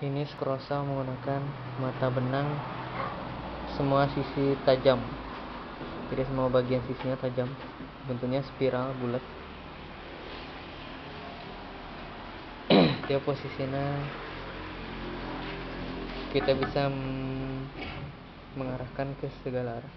Ini skrosa menggunakan mata benang semua sisi tajam, jadi semua bagian sisinya tajam, bentuknya spiral bulat. Dia posisinya kita bisa mengarahkan ke segala arah.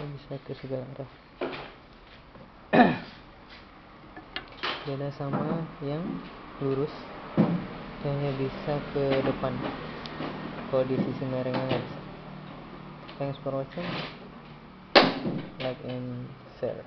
Bisa ke segala arah. Beda sama yang lurus, hanya bisa ke depan. Kalau di sisi merengnya nggak bisa. Thanks for watching. Like and share.